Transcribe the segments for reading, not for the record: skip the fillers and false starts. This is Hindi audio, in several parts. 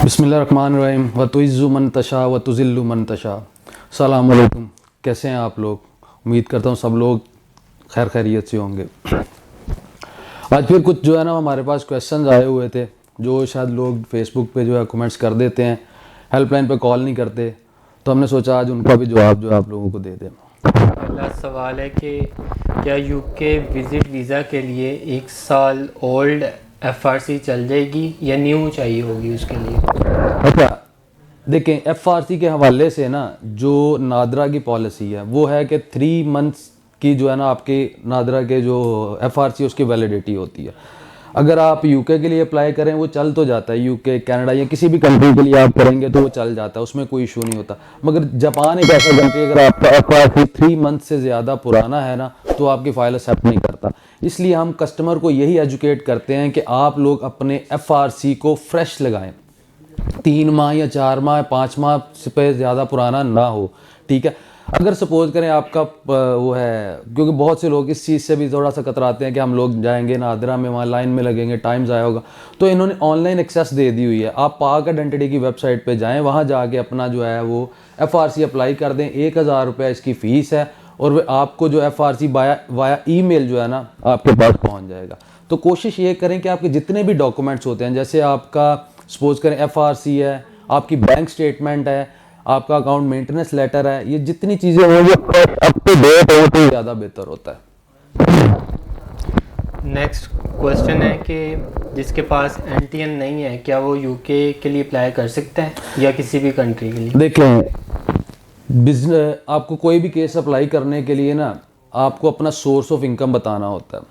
बिस्मिल्लाहिर्रहमानिर्रहीम वतुइज़्ज़ु मन तशा वतुज़िल्लु मन तशा। अस्सलाम वालेकुम। कैसे हैं आप लोग? उम्मीद करता हूँ सब लोग खैर खैरियत से होंगे। आज फिर कुछ जो है ना हमारे पास क्वेश्चंस आए हुए थे जो शायद लोग फेसबुक पे जो है कमेंट्स कर देते हैं, हेल्पलाइन पे कॉल नहीं करते, तो हमने सोचा आज उनका भी जवाब जो है आप लोगों को दे दें। पहला सवाल है कि क्या यूके विज़िट वीज़ा के लिए 1 साल ओल्ड एफआरसी चल जाएगी या न्यू चाहिए होगी उसके लिए? अच्छा, देखें एफआरसी के हवाले से ना जो नादरा की पॉलिसी है वो है कि 3 मंथ्स की जो है ना आपके नादरा के जो एफआरसी उसकी वैलिडिटी होती है। अगर आप यूके के लिए अप्लाई करें वो चल तो जाता है, यूके कनाडा या किसी भी कंट्री के लिए आप करेंगे तो वो चल जाता है, उसमें कोई इशू नहीं होता। मगर जापान एक ऐसा कंट्री अगर आपका एफआरसी 3 मंथ से ज़्यादा पुराना है ना तो आपकी फ़ाइल एक्सेप्ट नहीं करता। इसलिए हम कस्टमर को यही एजुकेट करते हैं कि आप लोग अपने एफआरसी को फ्रेश लगाएं, 3 माह या 4 माह 5 माह पे ज़्यादा पुराना ना हो। ठीक है, अगर सपोज करें आपका वो है, क्योंकि बहुत से लोग इस चीज़ से भी थोड़ा सा कतराते हैं कि हम लोग जाएंगे नादरा में, वहाँ लाइन में लगेंगे, टाइम ज़ाया होगा, तो इन्होंने ऑनलाइन एक्सेस दे दी हुई है। आप पाक आइडेंटिटी की वेबसाइट पे जाएं, वहाँ जाके अपना जो है वो एफआरसी अप्लाई कर दें। 1000 रुपये इसकी फ़ीस है और वे आपको जो एफआरसी वाया ईमेल जो है ना आपके पास पहुँच जाएगा। तो कोशिश ये करें कि आपके जितने भी डॉक्यूमेंट्स होते हैं, जैसे आपका सपोज करें एफआरसी है, आपकी बैंक स्टेटमेंट है, आपका अकाउंट मेंटेनेंस लेटर है, ये जितनी चीज़ें होंगी अप टू डेट हो तो ज़्यादा बेहतर होता है। नेक्स्ट क्वेश्चन है कि जिसके पास एनटीएन नहीं है क्या वो यूके के लिए अप्लाई कर सकता है या किसी भी कंट्री के लिए? देखें, बिजनेस आपको कोई भी केस अप्लाई करने के लिए ना आपको अपना सोर्स ऑफ इनकम बताना होता है।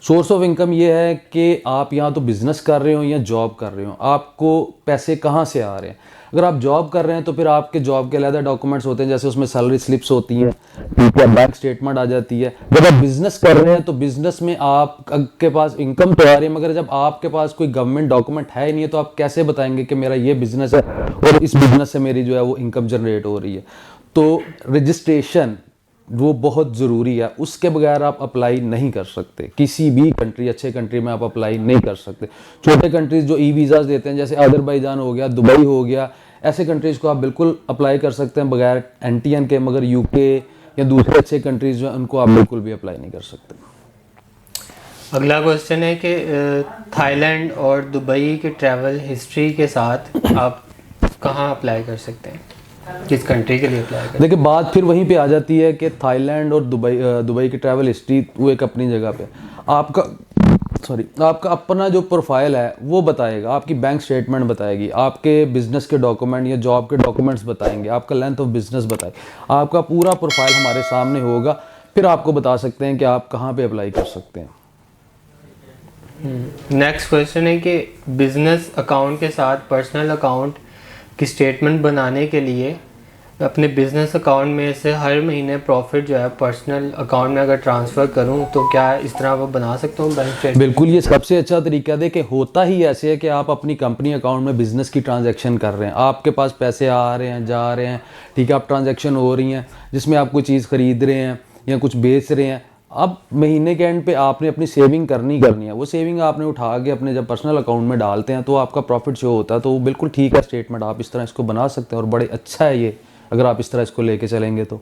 सोर्स ऑफ इनकम ये है कि आप यहाँ तो बिज़नेस कर रहे हो या जॉब कर रहे हो, आपको पैसे कहाँ से आ रहे हैं। अगर आप जॉब कर रहे हैं तो फिर आपके जॉब के अलग डॉक्यूमेंट्स होते हैं, जैसे उसमें सैलरी स्लिप्स होती हैं, ठीक है, बैंक स्टेटमेंट आ जाती है। जब आप बिज़नेस कर रहे हैं तो बिज़नेस में आपके पास इनकम तो आ रही है, मगर जब आपके पास कोई गवर्नमेंट डॉक्यूमेंट है नहीं है तो आप कैसे बताएंगे कि मेरा ये बिज़नेस है और इस बिज़नेस से मेरी जो है वो इनकम जनरेट हो रही है। तो रजिस्ट्रेशन वो बहुत ज़रूरी है, उसके बगैर आप अप्लाई नहीं कर सकते। किसी भी कंट्री, अच्छे कंट्री में आप अप्लाई नहीं कर सकते। छोटे कंट्रीज़ जो ई वीज़ाज़ देते हैं, जैसे अज़रबैजान हो गया, दुबई हो गया, ऐसे कंट्रीज़ को आप बिल्कुल अप्लाई कर सकते हैं बगैर एनटीएन के। मगर यूके या दूसरे अच्छे कंट्रीज़ जो हैं उनको आप बिल्कुल भी अप्लाई नहीं कर सकते। अगला क्वेश्चन है कि थाईलैंड और दुबई के ट्रैवल हिस्ट्री के साथ आप कहाँ अप्लाई कर सकते हैं, किस कंट्री के लिए अप्लाई करें? देखिए, बात फिर वहीं पे आ जाती है कि थाईलैंड और दुबई की ट्रैवल हिस्ट्री वो एक अपनी जगह पे आपका अपना जो प्रोफाइल है वो बताएगा, आपकी बैंक स्टेटमेंट बताएगी, आपके बिजनेस के डॉक्यूमेंट या जॉब के डॉक्यूमेंट्स बताएंगे, आपका लेंथ ऑफ बिजनेस बताएगा, आपका पूरा प्रोफाइल हमारे सामने होगा। फिर आपको बता सकते हैं कि आप कहाँ पे अप्लाई कर सकते हैं। नेक्स्ट क्वेश्चन है कि बिजनेस अकाउंट के साथ पर्सनल अकाउंट की स्टेटमेंट बनाने के लिए अपने बिजनेस अकाउंट में से हर महीने प्रॉफिट जो है पर्सनल अकाउंट में अगर ट्रांसफ़र करूं तो क्या इस तरह वो बना सकता हूं बैंक स्टेटमेंट? बिल्कुल, ये सबसे अच्छा तरीका है। देखिए, होता ही ऐसे है कि आप अपनी कंपनी अकाउंट में बिजनेस की ट्रांजैक्शन कर रहे हैं, आपके पास पैसे आ रहे हैं, जा रहे हैं, ठीक है, आप ट्रांजैक्शन हो रही हैं जिसमें आप कोई चीज़ खरीद रहे हैं या कुछ बेच रहे हैं। अब महीने के एंड पे आपने अपनी सेविंग करनी है, वो सेविंग आपने उठा के अपने जब पर्सनल अकाउंट में डालते हैं तो आपका प्रॉफिट शो होता है। तो वो बिल्कुल ठीक है स्टेटमेंट, आप इस तरह इसको बना सकते हैं और बड़े अच्छा है ये अगर आप इस तरह इसको लेके चलेंगे तो।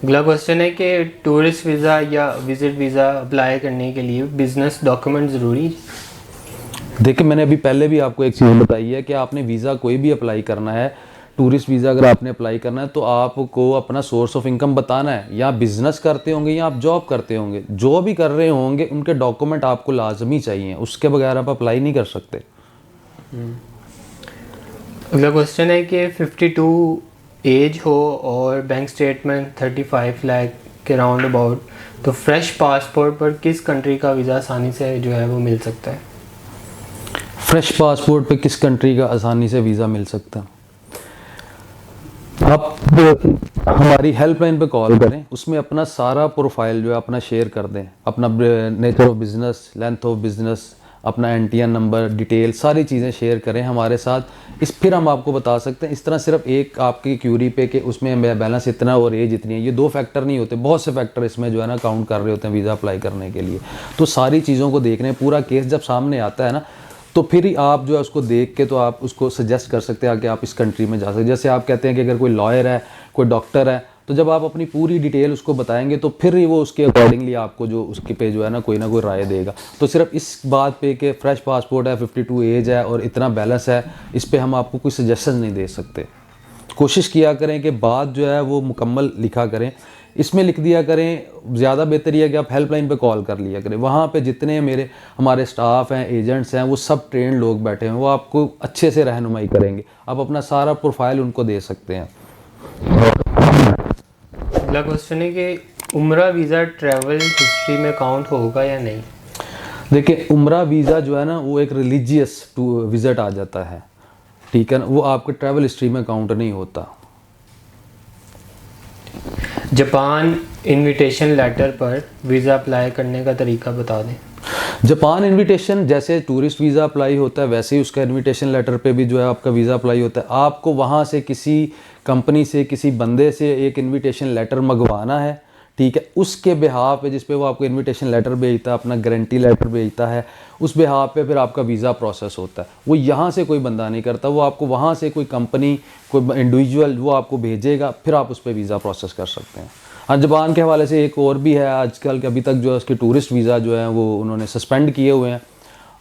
अगला क्वेश्चन है कि टूरिस्ट वीज़ा या विजिट वीज़ा अप्लाई करने के लिए बिजनेस डॉक्यूमेंट ज़रूरी है? देखिए, मैंने अभी पहले भी आपको एक चीज़ बताई है कि आपने वीज़ा कोई भी अप्लाई करना है, टूरिस्ट वीज़ा अगर आपने अप्लाई करना है तो आपको अपना सोर्स ऑफ इनकम बताना है। या बिज़नेस करते होंगे या आप जॉब करते होंगे, जो भी कर रहे होंगे उनके डॉक्यूमेंट आपको लाजमी चाहिए, उसके बगैर आप अप्लाई नहीं कर सकते। अगला क्वेश्चन है कि 52 एज हो और बैंक स्टेटमेंट 35 लाख के राउंड अबाउट, तो फ्रेश पासपोर्ट पर किस कंट्री का वीज़ा आसानी से जो है वो मिल सकता है? फ्रेश पासपोर्ट पे किस कंट्री का आसानी से वीज़ा मिल सकता है? आप हमारी हेल्पलाइन पे कॉल करें, उसमें अपना सारा प्रोफाइल जो है अपना शेयर कर दें, अपना nature of business, length of business, अपना एनटीएन नंबर, डिटेल, सारी चीज़ें शेयर करें हमारे साथ। फिर हम आपको बता सकते हैं। इस तरह सिर्फ एक आपकी क्यूरी पे कि उसमें बैलेंस इतना और एज इतनी है, ये 2 फैक्टर नहीं होते, बहुत से फैक्टर इसमें जो है ना काउंट कर रहे होते हैं वीज़ा अप्लाई करने के लिए। तो सारी चीज़ों को देखने, पूरा केस जब सामने आता है ना तो फिर ही आप जो है उसको देख के तो आप उसको सजेस्ट कर सकते हैं कि आप इस कंट्री में जा सकते हैं। जैसे आप कहते हैं कि अगर कोई लॉयर है, कोई डॉक्टर है, तो जब आप अपनी पूरी डिटेल उसको बताएंगे तो फिर ही वो उसके अकॉर्डिंगली आपको जो उसके पे जो है ना कोई राय देगा। तो सिर्फ इस बात पे कि फ्रेश पासपोर्ट है, 52 एज है और इतना बैलेंस है, इस पे हम आपको कोई सजेशन नहीं दे सकते। कोशिश किया करें कि बात जो है वो मुकम्मल लिखा करें, इसमें लिख दिया करें। ज़्यादा बेहतर यह है कि आप हेल्पलाइन पे कॉल कर लिया करें। वहाँ पे जितने हमारे स्टाफ हैं, एजेंट्स हैं, वो सब ट्रेंड लोग बैठे हैं, वो आपको अच्छे से रहनुमाई करेंगे। आप अपना सारा प्रोफाइल उनको दे सकते हैं। अगला क्वेश्चन है कि उम्रा वीज़ा ट्रैवल हिस्ट्री में काउंट होगा या नहीं? देखिए, उम्रा वीज़ा जो है ना वो एक रिलीजियस विज़िट आ जाता है, ठीक है ना, वो आपके ट्रैवल हिस्ट्री में काउंट नहीं होता। जापान इनविटेशन लेटर पर वीज़ा अप्लाई करने का तरीका बता दें। जापान इनविटेशन जैसे टूरिस्ट वीज़ा अप्लाई होता है वैसे ही उसका इनविटेशन लेटर पे भी जो है आपका वीज़ा अप्लाई होता है। आपको वहाँ से किसी कंपनी से, किसी बंदे से एक इनविटेशन लेटर मंगवाना है, ठीक है, उसके बिहाफ पे जिस पे वो आपको इनविटेशन लेटर भेजता है, अपना गारंटी लेटर भेजता है, उस बिहाफ पे फिर आपका वीज़ा प्रोसेस होता है। वो यहाँ से कोई बंदा नहीं करता, वो आपको वहाँ से कोई कंपनी, कोई इंडिविजुअल वो आपको भेजेगा, फिर आप उस पर वीज़ा प्रोसेस कर सकते हैं। हाँ, जापान के हवाले से एक और भी है आजकल के, अभी तक जो है उसके टूरिस्ट वीज़ा जो है वो उन्होंने सस्पेंड किए हुए हैं,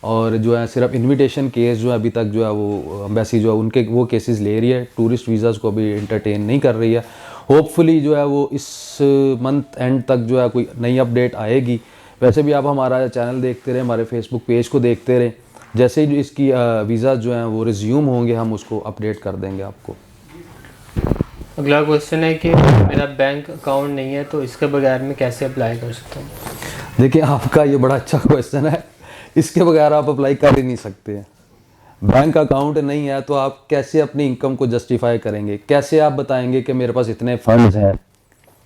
और जो है सिर्फ इनविटेशन केस जो है अभी तक जो है वो एम्बेसी जो है उनके वो केसेस ले रही है, टूरिस्ट वीज़ाज़ को अभी इंटरटेन नहीं कर रही है। होपफुली जो है वो इस मंथ एंड तक जो है कोई नई अपडेट आएगी। वैसे भी आप हमारा चैनल देखते रहे, हमारे फेसबुक पेज को देखते रहे, जैसे ही इसकी वीज़ा जो हैं वो रिज्यूम होंगे हम उसको अपडेट कर देंगे आपको। अगला क्वेश्चन है कि मेरा बैंक अकाउंट नहीं है तो इसके बगैर मैं कैसे अप्लाई कर सकता हूँ? देखिए, आपका ये बड़ा अच्छा क्वेश्चन है। इसके बगैर आप अप्लाई कर ही नहीं सकते हैं। बैंक अकाउंट नहीं है तो आप कैसे अपनी इनकम को जस्टिफाई करेंगे, कैसे आप बताएंगे कि मेरे पास इतने फंड्स हैं,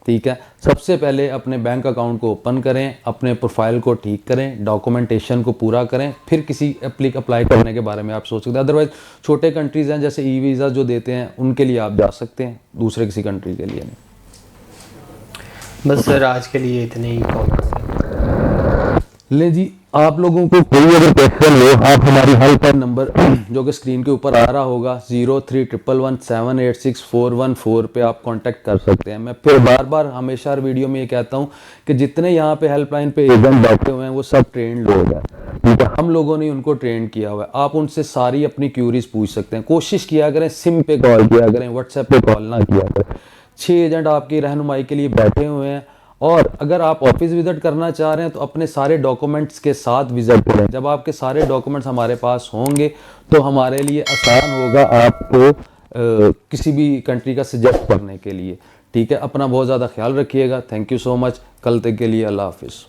ठीक है। सबसे पहले अपने बैंक अकाउंट को ओपन करें, अपने प्रोफाइल को ठीक करें, डॉक्यूमेंटेशन को पूरा करें, फिर किसी अप्लाई करने के बारे में आप सोच सकते हैं। अदरवाइज छोटे कंट्रीज़ हैं जैसे ई वीज़ा जो देते हैं उनके लिए आप जा सकते हैं, दूसरे किसी कंट्री के लिए नहीं। बस सर आज के लिए इतने ही कमेंट्स हैं। ले जी, आप लोगों को कोई अगर क्वेश्चन हो, आप हमारी हेल्पलाइन नंबर जो कि स्क्रीन के ऊपर आ रहा होगा 0311178641 पे आप कांटेक्ट कर सकते हैं। मैं फिर बार बार हमेशा हर वीडियो में ये कहता हूँ कि जितने यहाँ पे हेल्पलाइन पे एजेंट बैठे हुए हैं वो सब ट्रेंड लोग हैं, ठीक है। हम लोगों ने उनको ट्रेंड किया हुआ है। आप उनसे सारी अपनी क्यूरीज पूछ सकते हैं। कोशिश किया करें सिम पे कॉल किया करें, व्हाट्सएप पे कॉल ना किया करें। 6 एजेंट आपकी रहनुमाई के लिए बैठे हुए हैं। और अगर आप ऑफिस विजिट करना चाह रहे हैं तो अपने सारे डॉक्यूमेंट्स के साथ विजिट करें। जब आपके सारे डॉक्यूमेंट्स हमारे पास होंगे तो हमारे लिए आसान होगा आपको किसी भी कंट्री का सजेस्ट करने के लिए, ठीक है। अपना बहुत ज़्यादा ख्याल रखिएगा। Thank you so much. कल तक के लिए अल्लाह हाफिज़।